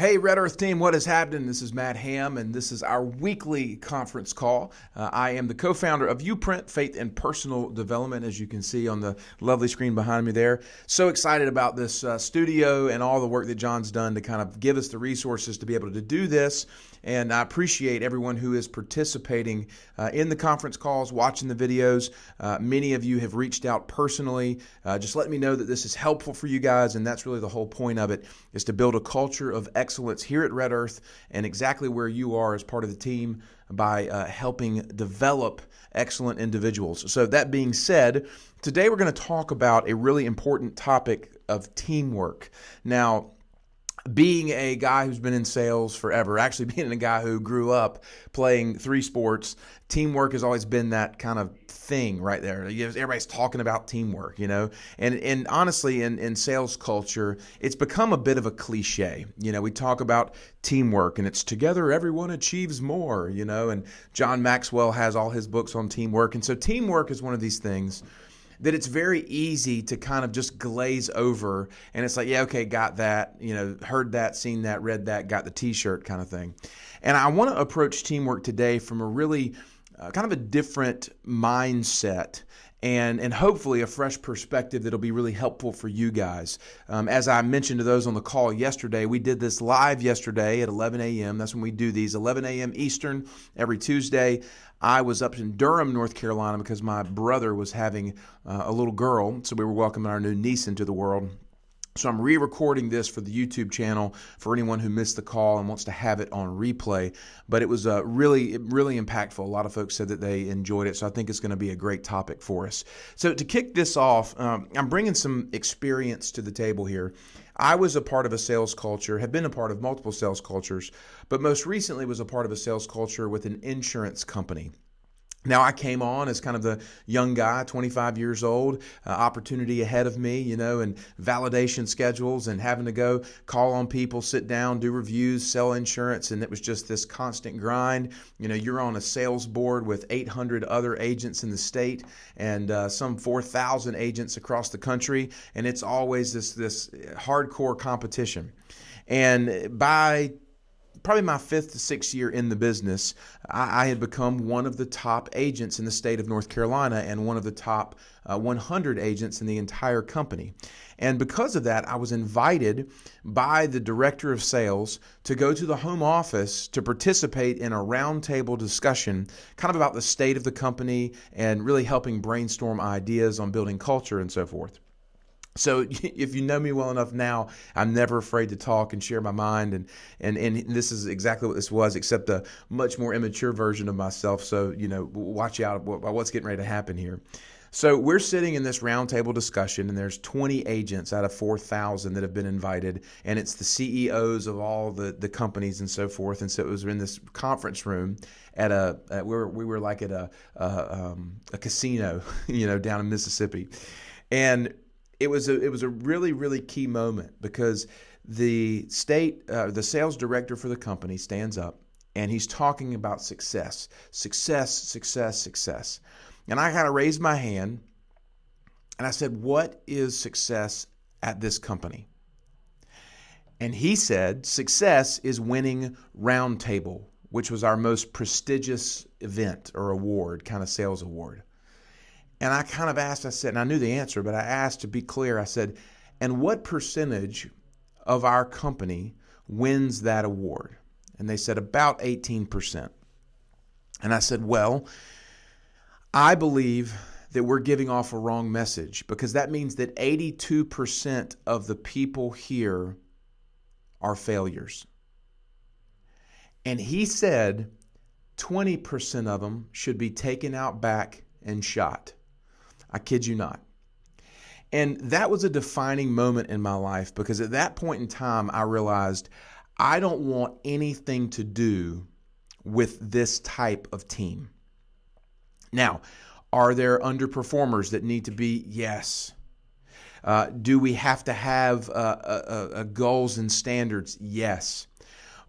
Hey, Red Earth team, what is happening? This is Matt Ham, and this is our weekly conference call. I am the co-founder of Uprint, Faith and Personal Development, as you can see on the lovely screen behind me there. So excited about this studio and all the work that John's done to kind of give us the resources to be able to do this. And I appreciate everyone who is participating in the conference calls, watching the videos. Many of you have reached out personally. Just let me know that this is helpful for you guys, and that's really the whole point of it, is to build a culture of excellence here at Red Earth and exactly where you are as part of the team by helping develop excellent individuals. So that being said, today we're going to talk about a really important topic of teamwork. Now, being a guy who's been in sales forever, actually being a guy who grew up playing 3 sports, teamwork has always been that kind of thing right there. Everybody's talking about teamwork, you know, and honestly, in sales culture, it's become a bit of a cliche. You know, we talk about teamwork and it's together everyone achieves more, you know, and John Maxwell has all his books on teamwork. And so teamwork is one of these things that it's very easy to kind of just glaze over, and it's like, yeah, okay, got that, you know, heard that, seen that, read that, got the t-shirt kind of thing. And I want to approach teamwork today from a really kind of a different mindset and hopefully a fresh perspective that'll be really helpful for you guys. As I mentioned to those on the call yesterday, we did this live yesterday at 11 a.m. That's when we do these, 11 a.m. Eastern every Tuesday. I was up in Durham, North Carolina, because my brother was having a little girl, so we were welcoming our new niece into the world. So I'm re-recording this for the YouTube channel for anyone who missed the call and wants to have it on replay. But it was really impactful. A lot of folks said that they enjoyed it, so I think it's going to be a great topic for us. So to kick this off, I'm bringing some experience to the table here. I was a part of a sales culture, have been a part of multiple sales cultures, but most recently was a part of a sales culture with an insurance company. Now, I came on as kind of the young guy, 25 years old, opportunity ahead of me, you know, and validation schedules and having to go call on people, sit down, do reviews, sell insurance. And it was just this constant grind. You know, you're on a sales board with 800 other agents in the state and some 4,000 agents across the country. And it's always this hardcore competition. And by probably my 5th to 6th year in the business, I had become one of the top agents in the state of North Carolina and one of the top 100 agents in the entire company. And because of that, I was invited by the director of sales to go to the home office to participate in a roundtable discussion kind of about the state of the company and really helping brainstorm ideas on building culture and so forth. So if you know me well enough now, I'm never afraid to talk and share my mind, and this is exactly what this was, except a much more immature version of myself. So, you know, watch out about what's getting ready to happen here. So we're sitting in this roundtable discussion, and there's 20 agents out of 4,000 that have been invited, and it's the CEOs of all the companies and so forth. And so it was in this conference room at we were like at a casino, you know, down in Mississippi, and it was a really key moment because the sales director for the company stands up and he's talking about success. And I kind of raised my hand and I said, "What is success at this company?" And he said, "Success is winning Roundtable, which was our most prestigious event or award, kind of sales award." And I kind of asked, I said, and I knew the answer, but I asked to be clear. I said, "And what percentage of our company wins that award?" And they said about 18%. And I said, "Well, I believe that we're giving off a wrong message because that means that 82% of the people here are failures." And he said 20% of them should be taken out back and shot. I kid you not. And that was a defining moment in my life because at that point in time, I realized I don't want anything to do with this type of team. Now, are there underperformers that need to be? Yes. Do we have to have goals and standards? Yes.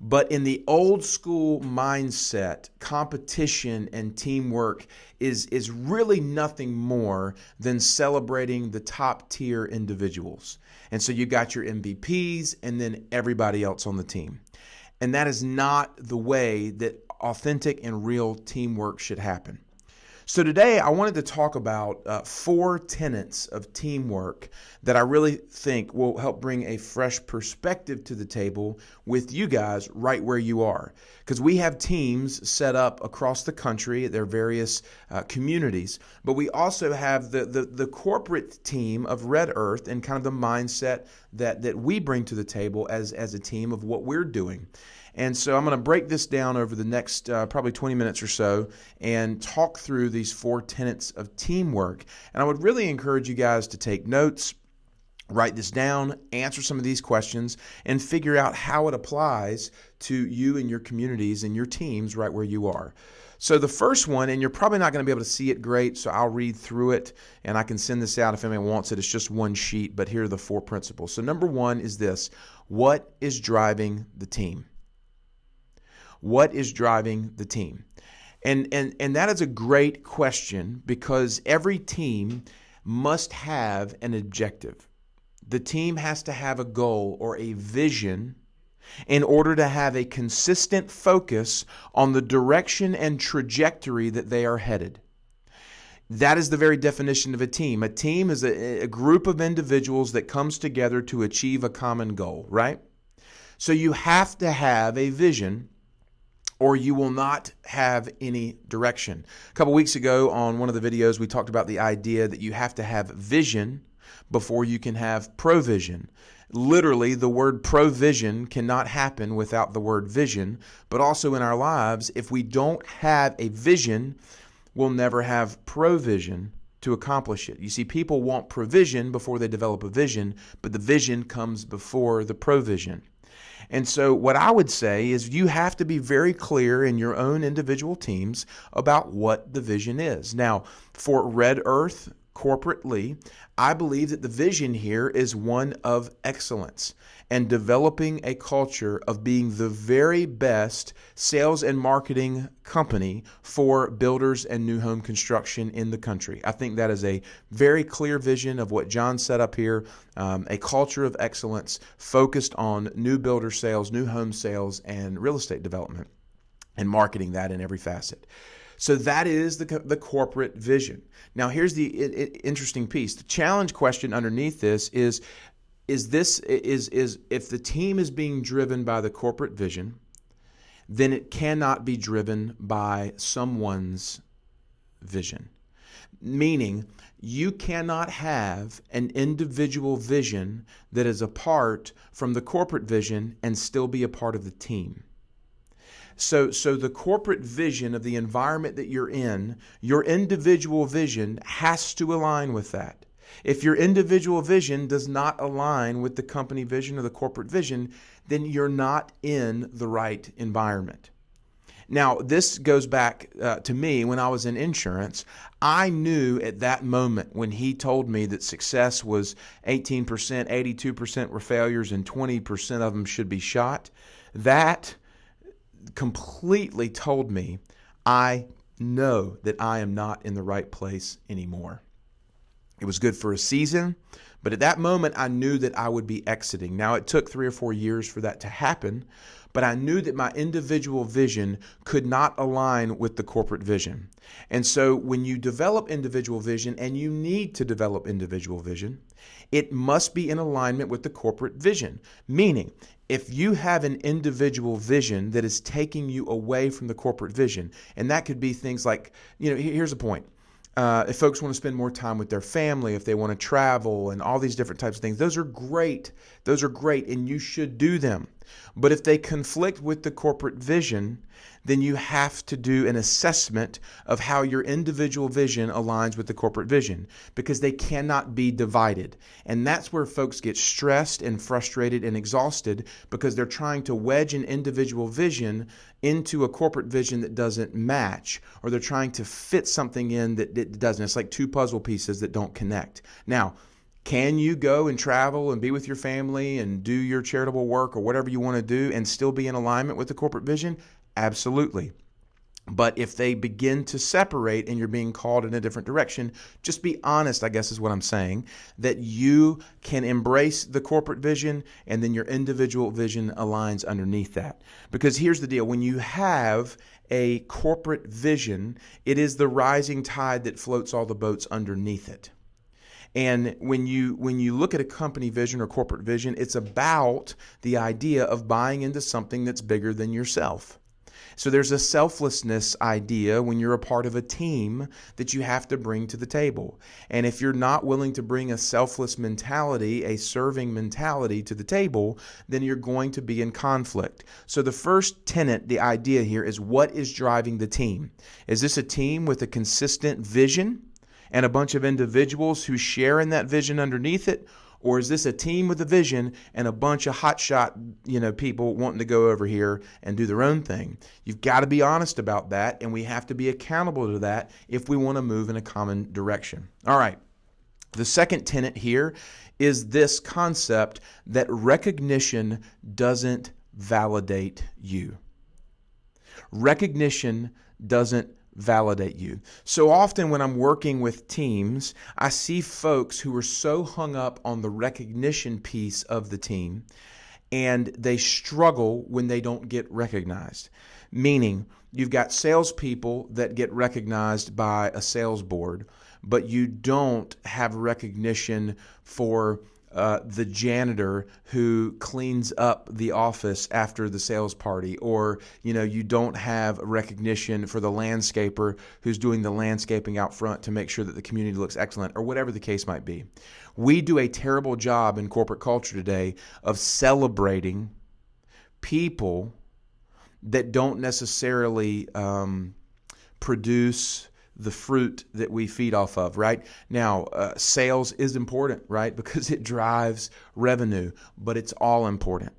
But in the old school mindset, competition and teamwork is really nothing more than celebrating the top tier individuals. And so you got your MVPs and then everybody else on the team. And that is not the way that authentic and real teamwork should happen. So today I wanted to talk about 4 tenets of teamwork that I really think will help bring a fresh perspective to the table with you guys right where you are. Because we have teams set up across the country at their various communities, but we also have the corporate team of Red Earth and kind of the mindset that we bring to the table as a team of what we're doing. And so I'm going to break this down over the next probably 20 minutes or so and talk through these 4 tenets of teamwork. And I would really encourage you guys to take notes, write this down, answer some of these questions, and figure out how it applies to you and your communities and your teams right where you are. So the first one, and you're probably not going to be able to see it great, so I'll read through it, and I can send this out if anyone wants it. It's just one sheet, but here are the 4 principles. So number 1 is this: what is driving the team? What is driving the team? And that is a great question because every team must have an objective. The team has to have a goal or a vision in order to have a consistent focus on the direction and trajectory that they are headed. That is the very definition of a team. A team is a group of individuals that comes together to achieve a common goal, right? So you have to have a vision, or you will not have any direction. A couple weeks ago on one of the videos, we talked about the idea that you have to have vision before you can have provision. Literally, the word provision cannot happen without the word vision, but also in our lives, if we don't have a vision, we'll never have provision to accomplish it. You see, people want provision before they develop a vision, but the vision comes before the provision. And so what I would say is you have to be very clear in your own individual teams about what the vision is. Now, for Red Earth corporately, I believe that the vision here is one of excellence and developing a culture of being the very best sales and marketing company for builders and new home construction in the country. I think that is a very clear vision of what John set up here, a culture of excellence focused on new builder sales, new home sales, and real estate development, and marketing that in every facet. So that is the corporate vision. Now, here's the interesting piece. The challenge question underneath this is if the team is being driven by the corporate vision, then it cannot be driven by someone's vision. Meaning, you cannot have an individual vision that is apart from the corporate vision and still be a part of the team. So the corporate vision of the environment that you're in, your individual vision has to align with that. If your individual vision does not align with the company vision or the corporate vision, then you're not in the right environment. Now, this goes back to me when I was in insurance. I knew at that moment when he told me that success was 18%, 82% were failures, and 20% of them should be shot. That completely told me I know that I am not in the right place anymore. It was good for a season, but at that moment I knew that I would be exiting. Now, it took 3 or 4 years for that to happen, but I knew that my individual vision could not align with the corporate vision. And so when you develop individual vision, and you need to develop individual vision, it must be in alignment with the corporate vision. Meaning, if you have an individual vision that is taking you away from the corporate vision, and that could be things like, here's the point. If folks want to spend more time with their family, if they want to travel and all these different types of things, those are great. Those are great, and you should do them. But if they conflict with the corporate vision, then you have to do an assessment of how your individual vision aligns with the corporate vision, because they cannot be divided. And that's where folks get stressed and frustrated and exhausted, because they're trying to wedge an individual vision into a corporate vision that doesn't match, or they're trying to fit something in that doesn't. It's like 2 puzzle pieces that don't connect. Now, Can you go and travel and be with your family and do your charitable work or whatever you want to do and still be in alignment with the corporate vision? Absolutely. But if they begin to separate and you're being called in a different direction, just be honest, I guess is what I'm saying, that you can embrace the corporate vision and then your individual vision aligns underneath that. Because here's the deal, when you have a corporate vision, it is the rising tide that floats all the boats underneath it. And when you look at a company vision or corporate vision, it's about the idea of buying into something that's bigger than yourself. So there's a selflessness idea when you're a part of a team that you have to bring to the table. And if you're not willing to bring a selfless mentality, a serving mentality to the table, then you're going to be in conflict. So the first tenet, the idea here is, what is driving the team? Is this a team with a consistent vision and a bunch of individuals who share in that vision underneath it? Or is this a team with a vision and a bunch of hotshot, people wanting to go over here and do their own thing? You've got to be honest about that, and we have to be accountable to that if we want to move in a common direction. All right. The second tenet here is this concept that recognition doesn't validate you. Recognition doesn't validate you. So often when I'm working with teams, I see folks who are so hung up on the recognition piece of the team, and they struggle when they don't get recognized. Meaning, you've got salespeople that get recognized by a sales board, but you don't have recognition for the janitor who cleans up the office after the sales party, or you don't have recognition for the landscaper who's doing the landscaping out front to make sure that the community looks excellent, or whatever the case might be. We do a terrible job in corporate culture today of celebrating people that don't necessarily produce the fruit that we feed off of, right? Now, sales is important, right? Because it drives revenue, but it's all important.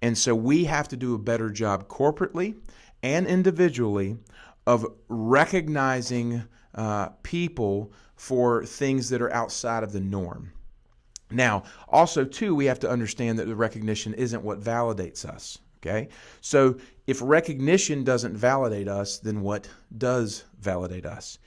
And so we have to do a better job corporately and individually of recognizing people for things that are outside of the norm. Now, also, too, we have to understand that the recognition isn't what validates us. Okay, so if recognition doesn't validate us, then what does validate us?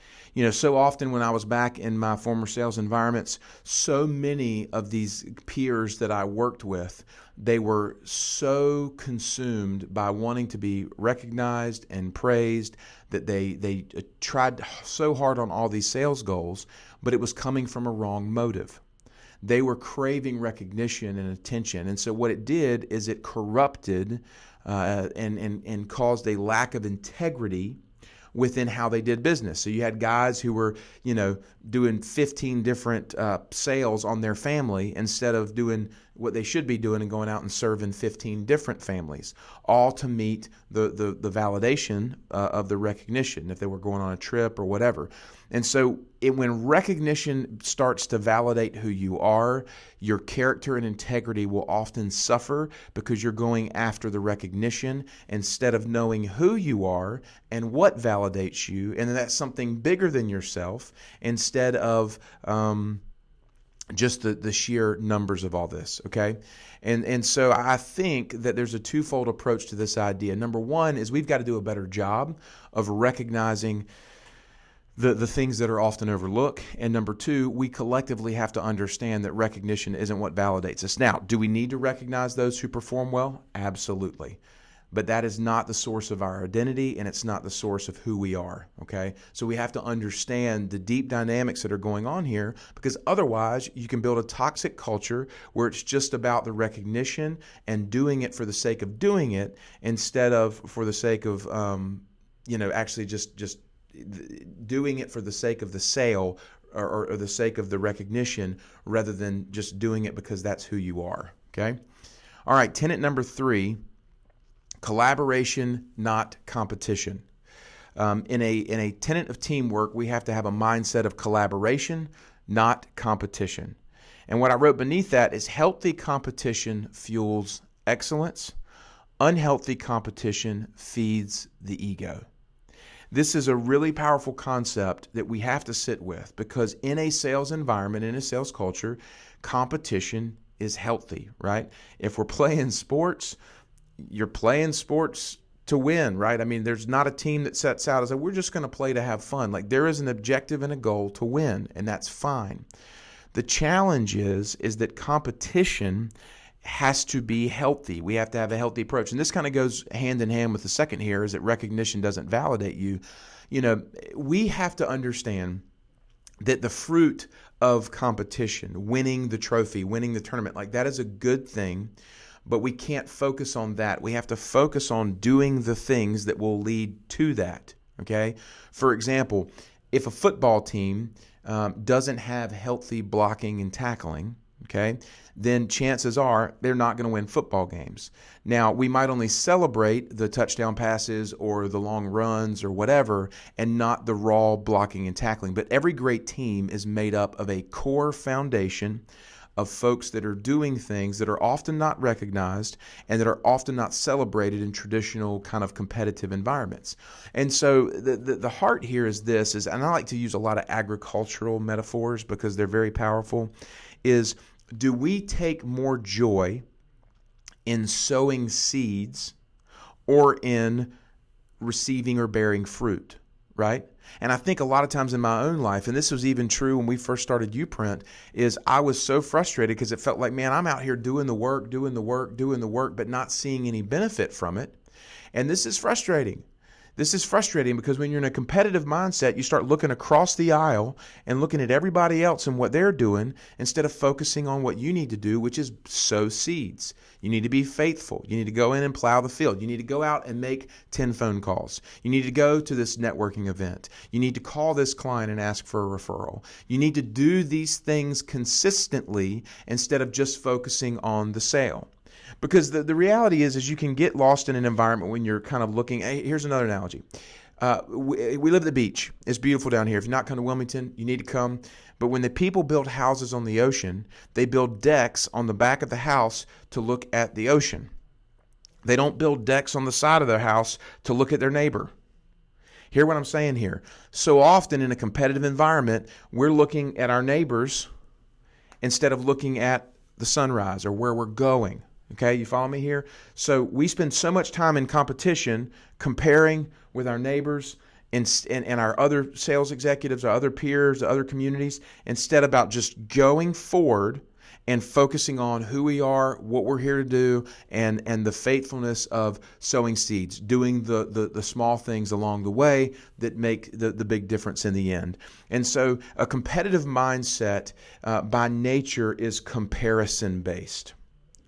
So often when I was back in my former sales environments, so many of these peers that I worked with, they were so consumed by wanting to be recognized and praised that they tried so hard on all these sales goals, but it was coming from a wrong motive. They were craving recognition and attention. And so what it did is it corrupted and caused a lack of integrity within how they did business. So you had guys who were, doing 15 different sales on their family instead of doing what they should be doing and going out and serving 15 different families, all to meet the validation of the recognition if they were going on a trip or whatever. And so when recognition starts to validate who you are, your character and integrity will often suffer because you're going after the recognition instead of knowing who you are and what validates you, and that's something bigger than yourself instead of just the sheer numbers of all this, okay? And so I think that there's a twofold approach to this idea. Number one is we've got to do a better job of recognizing the things that are often overlooked. And number two, we collectively have to understand that recognition isn't what validates us. Now, do we need to recognize those who perform well? Absolutely. But that is not the source of our identity, and it's not the source of who we are, okay? So we have to understand the deep dynamics that are going on here, because otherwise you can build a toxic culture where it's just about the recognition and doing it for the sake of doing it instead of for the sake of, actually just doing it for the sake of the sale or the sake of the recognition rather than just doing it because that's who you are, okay? All right, tenet number 3, collaboration, not competition. In a tenet of teamwork, we have to have a mindset of collaboration, not competition. And what I wrote beneath that is healthy competition fuels excellence. Unhealthy competition feeds the ego. This is a really powerful concept that we have to sit with, because in a sales environment, in a sales culture, competition is healthy, right? If we're playing sports, you're playing sports to win, right? I mean, there's not a team that sets out as like, we're just going to play to have fun. Like, there is an objective and a goal to win, and that's fine. The challenge is that competition has to be healthy. We have to have a healthy approach. And this kind of goes hand in hand with the second here, is that recognition doesn't validate you. You know, we have to understand that the fruit of competition, winning the trophy, winning the tournament, like that is a good thing, but we can't focus on that. We have to focus on doing the things that will lead to that, okay? For example, if a football team doesn't have healthy blocking and tackling, okay, then chances are they're not going to win football games. Now, we might only celebrate the touchdown passes or the long runs or whatever, and not the raw blocking and tackling. But every great team is made up of a core foundation of folks that are doing things that are often not recognized and that are often not celebrated in traditional kind of competitive environments. And so the heart here is this, and I like to use a lot of agricultural metaphors because they're very powerful, is do we take more joy in sowing seeds or in receiving or bearing fruit, right? And I think a lot of times in my own life, and this was even true when we first started Uprint, is I was so frustrated because it felt like, man, I'm out here doing the work, but not seeing any benefit from it. And this is frustrating. This is frustrating because when you're in a competitive mindset, you start looking across the aisle and looking at everybody else and what they're doing instead of focusing on what you need to do, which is sow seeds. You need to be faithful. You need to go in and plow the field. You need to go out and make 10 phone calls. You need to go to this networking event. You need to call this client and ask for a referral. You need to do these things consistently instead of just focusing on the sale. Because the reality is you can get lost in an environment when you're kind of looking. Hey, here's another analogy. We live at the beach. It's beautiful down here. If you're not coming to Wilmington, you need to come. But when the people build houses on the ocean, they build decks on the back of the house to look at the ocean. They don't build decks on the side of their house to look at their neighbor. Hear what I'm saying here? So often in a competitive environment, we're looking at our neighbors instead of looking at the sunrise or where we're going. Okay, you follow me here? So we spend so much time in competition comparing with our neighbors and our other sales executives, our other peers, our other communities, instead about just going forward and focusing on who we are, what we're here to do, and the faithfulness of sowing seeds, doing the small things along the way that make the big difference in the end. And so a competitive mindset by nature is comparison-based.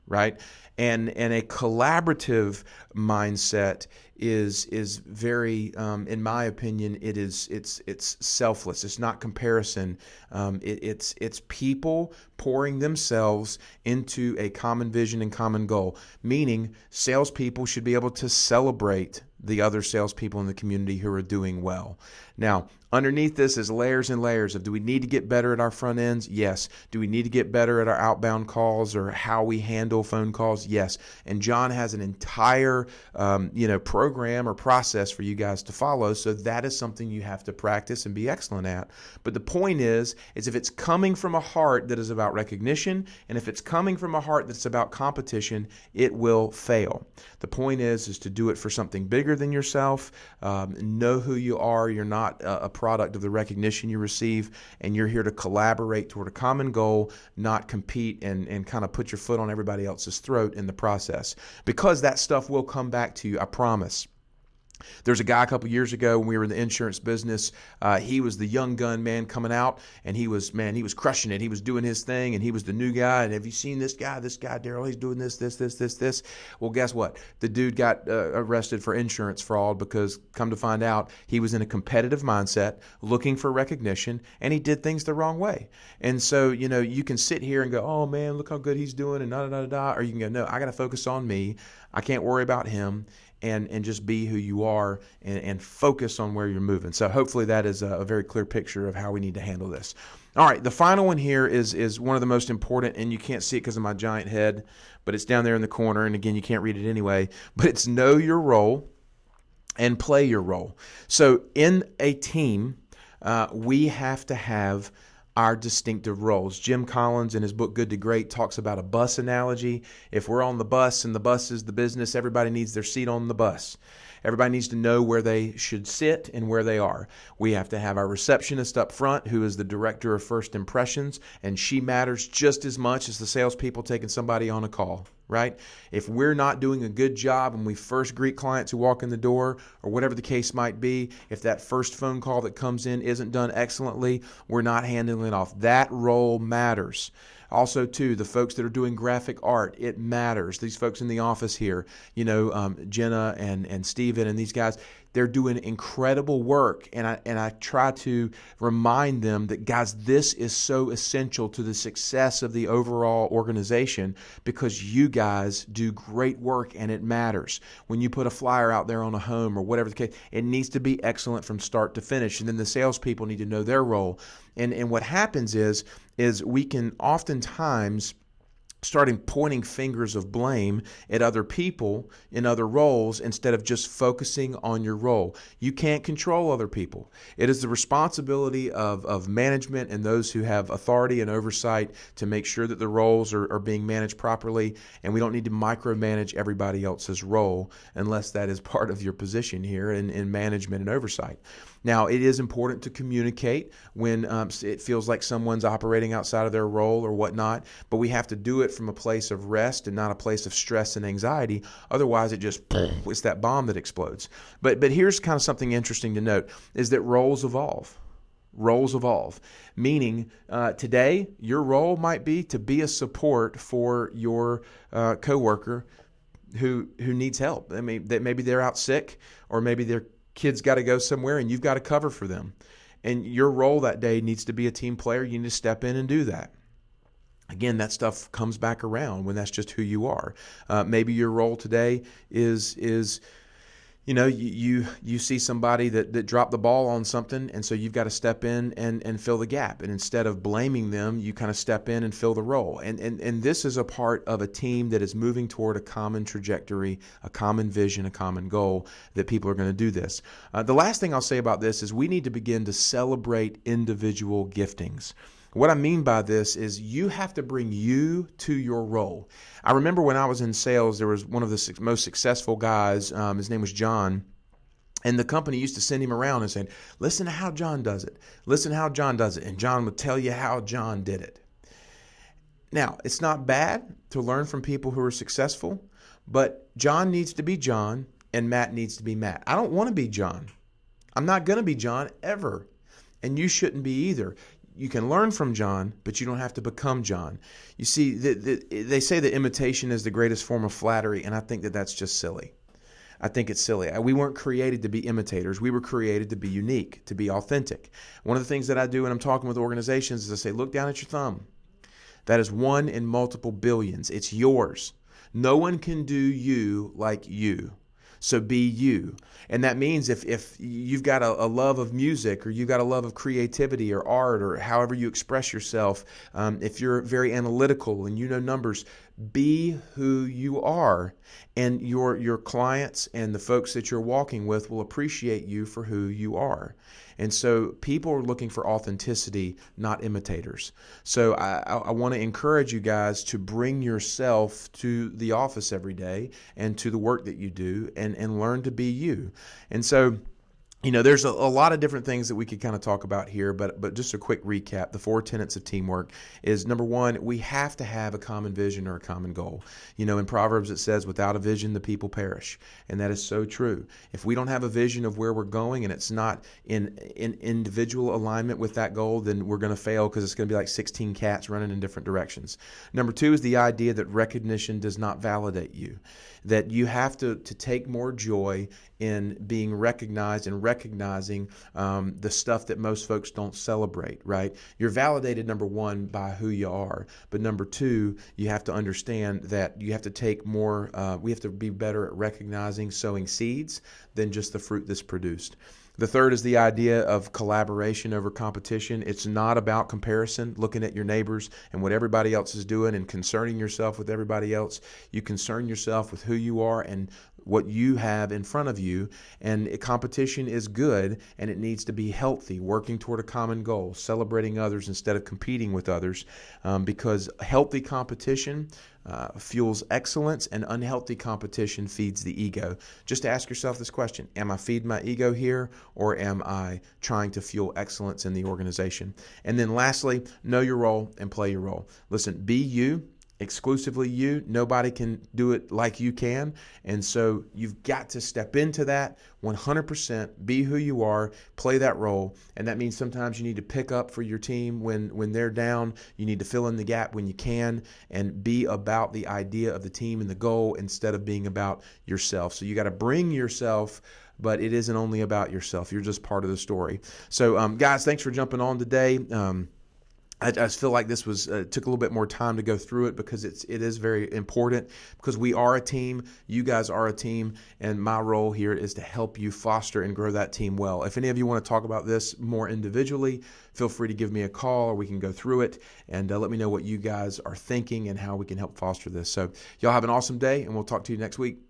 Right? And a collaborative mindset is very, in my opinion, it's selfless. It's not comparison. It's people pouring themselves into a common vision and common goal. Meaning, salespeople should be able to celebrate the other salespeople in the community who are doing well. Now, underneath this is layers and layers of, do we need to get better at our front ends? Yes. Do we need to get better at our outbound calls or how we handle phone calls? Yes. And John has an entire program or process for you guys to follow. So that is something you have to practice and be excellent at. But the point is if it's coming from a heart that is about recognition, and if it's coming from a heart that's about competition, it will fail. The point is to do it for something bigger than yourself. Know who you are. You're not a product of the recognition you receive, and you're here to collaborate toward a common goal, not compete and kind of put your foot on everybody else's throat in the process. Because that stuff will come back to you, I promise. There's a guy a couple years ago when we were in the insurance business. He was the young gun man coming out, and he was crushing it. He was doing his thing, and he was the new guy. And have you seen this guy? This guy, Daryl, he's doing this. Well, guess what? The dude got arrested for insurance fraud because, come to find out, he was in a competitive mindset, looking for recognition, and he did things the wrong way. And so, you can sit here and go, oh man, look how good he's doing, and da-da-da-da. Or you can go, no, I got to focus on me. I can't worry about him. And just be who you are and focus on where you're moving. So hopefully that is a very clear picture of how we need to handle this. All right, the final one here is one of the most important, and you can't see it because of my giant head, but it's down there in the corner, and again, you can't read it anyway, but it's know your role and play your role. So in a team, we have to have our distinctive roles. Jim Collins, in his book Good to Great, talks about a bus analogy. If we're on the bus and the bus is the business, everybody needs their seat on the bus. Everybody needs to know where they should sit and where they are. We have to have our receptionist up front, who is the director of first impressions, and she matters just as much as the salespeople taking somebody on a call, right? If we're not doing a good job when we first greet clients who walk in the door, or whatever the case might be, if that first phone call that comes in isn't done excellently, we're not handling it off. That role matters. Also, too, the folks that are doing graphic art, it matters. These folks in the office here, Jenna and Steven and these guys, they're doing incredible work. And I try to remind them that, guys, this is so essential to the success of the overall organization, because you guys do great work and it matters. When you put a flyer out there on a home or whatever the case, it needs to be excellent from start to finish. And then the salespeople need to know their role. And what happens is we can oftentimes starting pointing fingers of blame at other people in other roles instead of just focusing on your role. You can't control other people. It is the responsibility of management and those who have authority and oversight to make sure that the roles are being managed properly, and we don't need to micromanage everybody else's role unless that is part of your position here in management and oversight. Now, it is important to communicate when it feels like someone's operating outside of their role or whatnot, but we have to do it from a place of rest and not a place of stress and anxiety. Otherwise, it's that bomb that explodes. But here's kind of something interesting to note, is that roles evolve. Roles evolve, meaning today your role might be to be a support for your coworker who needs help. I mean, that maybe they're out sick, or maybe their kids got to go somewhere and you've got to cover for them. And your role that day needs to be a team player. You need to step in and do that. Again, that stuff comes back around when that's just who you are. Maybe your role today is you see somebody that dropped the ball on something, and so you've got to step in and fill the gap. And instead of blaming them, you kind of step in and fill the role. And this is a part of a team that is moving toward a common trajectory, a common vision, a common goal, that people are going to do this. The last thing I'll say about this is we need to begin to celebrate individual giftings. What I mean by this is you have to bring you to your role. I remember when I was in sales, there was one of the most successful guys. His name was John. And the company used to send him around and say, listen to how John does it. Listen to how John does it. And John would tell you how John did it. Now, it's not bad to learn from people who are successful, but John needs to be John and Matt needs to be Matt. I don't want to be John. I'm not going to be John ever. And you shouldn't be either. You can learn from John, but you don't have to become John. You see, they say that imitation is the greatest form of flattery, and I think that that's just silly. I think it's silly. We weren't created to be imitators. We were created to be unique, to be authentic. One of the things that I do when I'm talking with organizations is I say, look down at your thumb. That is one in multiple billions. It's yours. No one can do you like you. So be you. And that means if you've got a love of music, or you've got a love of creativity or art, or however you express yourself, if you're very analytical and you know numbers, be who you are. And your clients and the folks that you're walking with will appreciate you for who you are. And so people are looking for authenticity, not imitators. So I want to encourage you guys to bring yourself to the office every day and to the work that you do, and learn to be you. And so, there's a lot of different things that we could kind of talk about here, but just a quick recap. The 4 tenets of teamwork is, number one, we have to have a common vision or a common goal. In Proverbs it says, without a vision, the people perish. And that is so true. If we don't have a vision of where we're going and it's not in individual alignment with that goal, then we're going to fail, because it's going to be like 16 cats running in different directions. Number two is the idea that recognition does not validate you. That you have to take more joy in being recognized and recognizing the stuff that most folks don't celebrate, right? You're validated, number one, by who you are. But number two, you have to understand that you have to take more, we have to be better at recognizing, sowing seeds than just the fruit that's produced. The third is the idea of collaboration over competition. It's not about comparison, looking at your neighbors and what everybody else is doing and concerning yourself with everybody else. You concern yourself with who you are and what you have in front of you. And competition is good, and it needs to be healthy, working toward a common goal, celebrating others instead of competing with others, because healthy competition fuels excellence, and unhealthy competition feeds the ego. Just ask yourself this question: am I feeding my ego here, or am I trying to fuel excellence in the organization? And then lastly, know your role and play your role. Listen, be you. Exclusively you. Nobody can do it like you can. And so you've got to step into that 100%, be who you are, play that role. And that means sometimes you need to pick up for your team when they're down. You need to fill in the gap when you can, and be about the idea of the team and the goal instead of being about yourself. So you got to bring yourself, but it isn't only about yourself. You're just part of the story. So guys, thanks for jumping on today. I just feel like this was took a little bit more time to go through it, because it is very important, because we are a team. You guys are a team, and my role here is to help you foster and grow that team well. If any of you want to talk about this more individually, feel free to give me a call, or we can go through it and let me know what you guys are thinking and how we can help foster this. So y'all have an awesome day, and we'll talk to you next week.